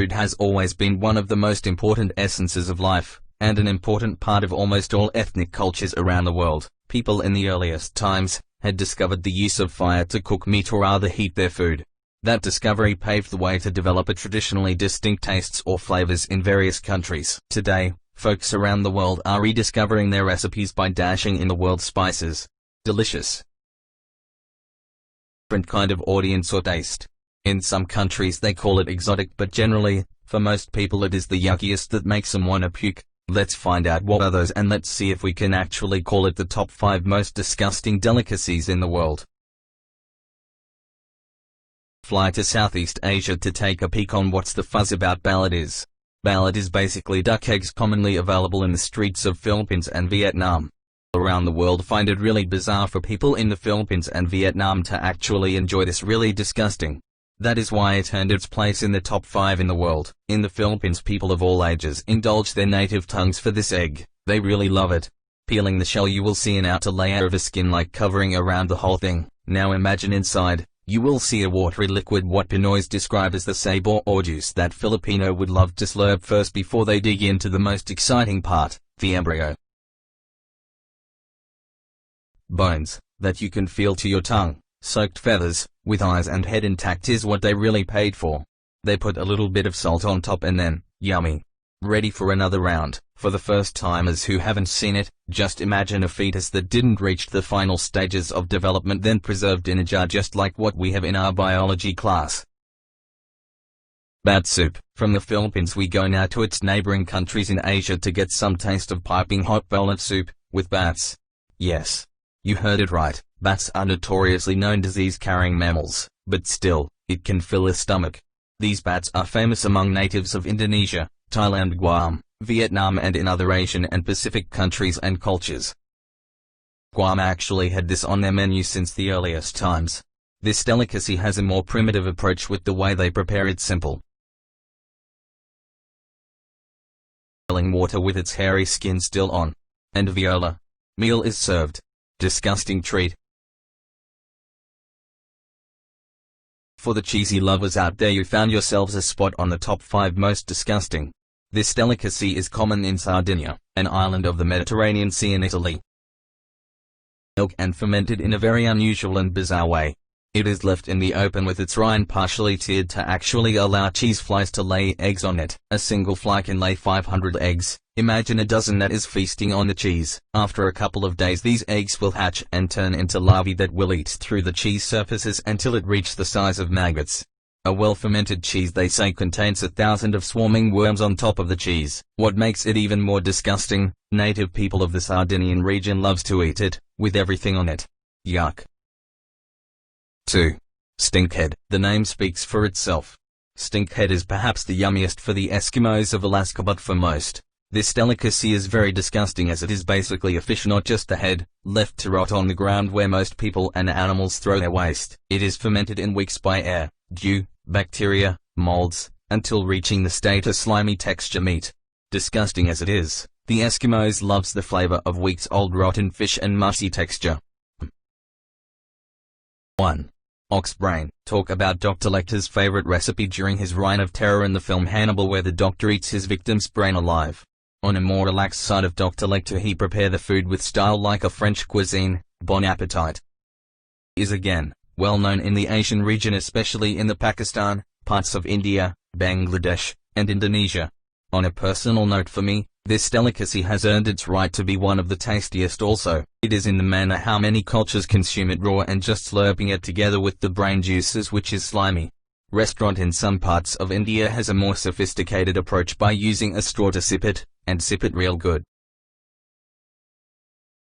Food has always been one of the most important essences of life, and an important part of almost all ethnic cultures around the world. People in the earliest times had discovered the use of fire to cook meat or rather heat their food. That discovery paved the way to develop a traditionally distinct tastes or flavors in various countries. Today, folks around the world are rediscovering their recipes by dashing in the world's spices. Delicious. Different kind of audience or taste. In some countries they call it exotic, but generally, for most people it is the yuckiest that makes them wanna puke. Let's find out what are those, and let's see if we can actually call it the top 5 most disgusting delicacies in the world. Fly to Southeast Asia to take a peek on what's the fuzz about Ballard is. Ballard is basically duck eggs commonly available in the streets of Philippines and Vietnam. Around the world find it really bizarre for people in the Philippines and Vietnam to actually enjoy this really disgusting. That is why it earned its place in the top 5 in the world. In the Philippines, people of all ages indulge their native tongues for this egg. They really love it. Peeling the shell, you will see an outer layer of a skin-like covering around the whole thing. Now imagine inside, you will see a watery liquid what Pinoys describe as the sabor or juice that Filipino would love to slurp first before they dig into the most exciting part, the embryo. Bones, that you can feel to your tongue. Soaked feathers, with eyes and head intact is what they really paid for. They put a little bit of salt on top and then, yummy. Ready for another round. For the first timers who haven't seen it, just imagine a fetus that didn't reach the final stages of development then preserved in a jar just like what we have in our biology class. Bat soup. From the Philippines we go now to its neighboring countries in Asia to get some taste of piping hot bowl of soup, with bats. Yes. You heard it right. Bats are notoriously known disease-carrying mammals, but still, it can fill a stomach. These bats are famous among natives of Indonesia, Thailand, Guam, Vietnam and in other Asian and Pacific countries and cultures. Guam actually had this on their menu since the earliest times. This delicacy has a more primitive approach with the way they prepare it. Simple. Boiling water with its hairy skin still on. And viola. Meal is served. Disgusting treat. For the cheesy lovers out there, you found yourselves a spot on the top 5 most disgusting. This delicacy is common in Sardinia, an island of the Mediterranean Sea in Italy. Milk and fermented in a very unusual and bizarre way. It is left in the open with its rind partially tiered to actually allow cheese flies to lay eggs on it. A single fly can lay 500 eggs. Imagine a dozen that is feasting on the cheese. After a couple of days these eggs will hatch and turn into larvae that will eat through the cheese surfaces until it reaches the size of maggots. A well-fermented cheese, they say, contains 1,000 of swarming worms on top of the cheese. What makes it even more disgusting, native people of the Sardinian region loves to eat it, with everything on it. Yuck. 2. Stinkhead. The name speaks for itself. Stinkhead is perhaps the yummiest for the Eskimos of Alaska, but for most, this delicacy is very disgusting as it is basically a fish, not just the head, left to rot on the ground where most people and animals throw their waste. It is fermented in weeks by air, dew, bacteria, molds, until reaching the state of slimy texture meat. Disgusting as it is, the Eskimos loves the flavor of weeks-old rotten fish and mushy texture. 1. Ox brain. Talk about Dr. Lecter's favorite recipe during his reign of terror in the film Hannibal, where the doctor eats his victim's brain alive. On a more relaxed side of Dr. Lecter, he prepare the food with style like a French cuisine. Bon appetit. Is again well known in the Asian region, especially in the Pakistan, parts of India, Bangladesh, and Indonesia. On a personal note for me, this delicacy has earned its right to be one of the tastiest also. It is in the manner how many cultures consume it raw and just slurping it together with the brain juices, which is slimy. Restaurant in some parts of India has a more sophisticated approach by using a straw to sip it, and sip it real good.